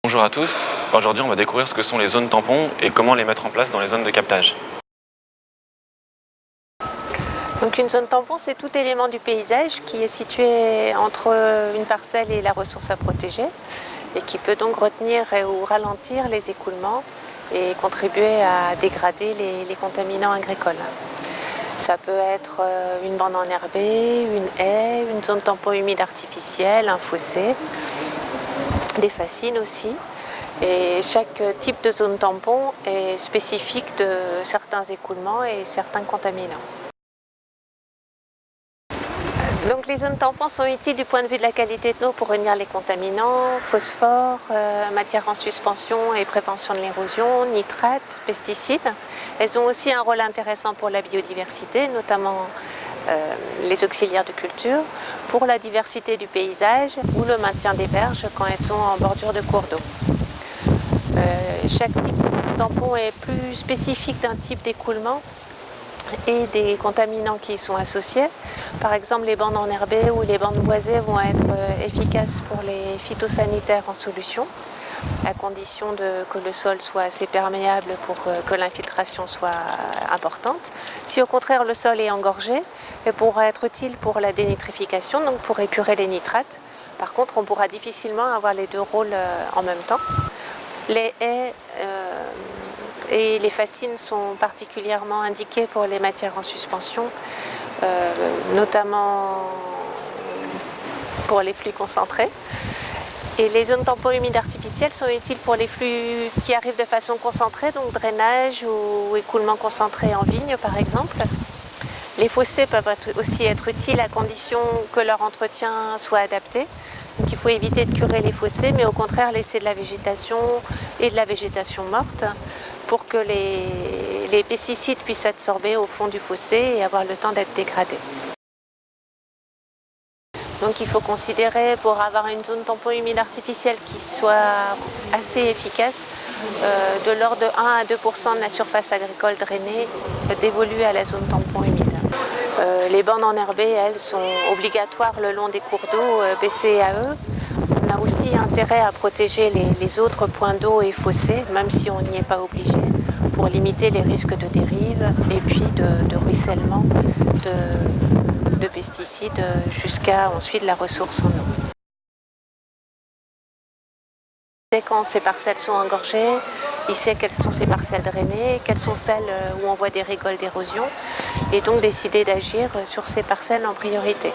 Bonjour à tous, aujourd'hui on va découvrir ce que sont les zones tampons et comment les mettre en place dans les zones de captage. Donc une zone tampon, c'est tout élément du paysage qui est situé entre une parcelle et la ressource à protéger et qui peut donc retenir ou ralentir les écoulements et contribuer à dégrader les contaminants agricoles. Ça peut être une bande enherbée, une haie, une zone tampon humide artificielle, un fossé, des fascines aussi. Et chaque type de zone tampon est spécifique de certains écoulements et certains contaminants. Donc les zones tampons sont utiles du point de vue de la qualité de l'eau pour retenir les contaminants, phosphore, matière en suspension et prévention de l'érosion, nitrates, pesticides. Elles ont aussi un rôle intéressant pour la biodiversité, notamment les auxiliaires de culture, pour la diversité du paysage ou le maintien des berges quand elles sont en bordure de cours d'eau. Chaque type de tampon est plus spécifique d'un type d'écoulement et des contaminants qui y sont associés. Par exemple, les bandes enherbées ou les bandes boisées vont être efficaces pour les phytosanitaires en solution, à condition que le sol soit assez perméable pour que l'infiltration soit importante. Si au contraire le sol est engorgé, il pourra être utile pour la dénitrification, donc pour épurer les nitrates. Par contre, on pourra difficilement avoir les deux rôles en même temps. Les haies et les fascines sont particulièrement indiquées pour les matières en suspension, notamment pour les flux concentrés. Et les zones tampons humides artificielles sont utiles pour les flux qui arrivent de façon concentrée, donc drainage ou écoulement concentré en vigne par exemple. Les fossés peuvent aussi être utiles à condition que leur entretien soit adapté. Donc il faut éviter de curer les fossés, mais au contraire laisser de la végétation et de la végétation morte pour que les pesticides puissent s'absorber au fond du fossé et avoir le temps d'être dégradés. Donc il faut considérer, pour avoir une zone tampon humide artificielle qui soit assez efficace, de l'ordre de 1 à 2% de la surface agricole drainée dévolue à la zone tampon humide. Les bandes enherbées, elles, sont obligatoires le long des cours d'eau BCAE. On a aussi intérêt à protéger les autres points d'eau et fossés, même si on n'y est pas obligé, pour limiter les risques de dérive et puis de ruissellement de pesticides jusqu'à ensuite la ressource en eau. Dès quand ces parcelles sont engorgées, il sait quelles sont ces parcelles drainées, quelles sont celles où on voit des rigoles d'érosion, et donc décider d'agir sur ces parcelles en priorité.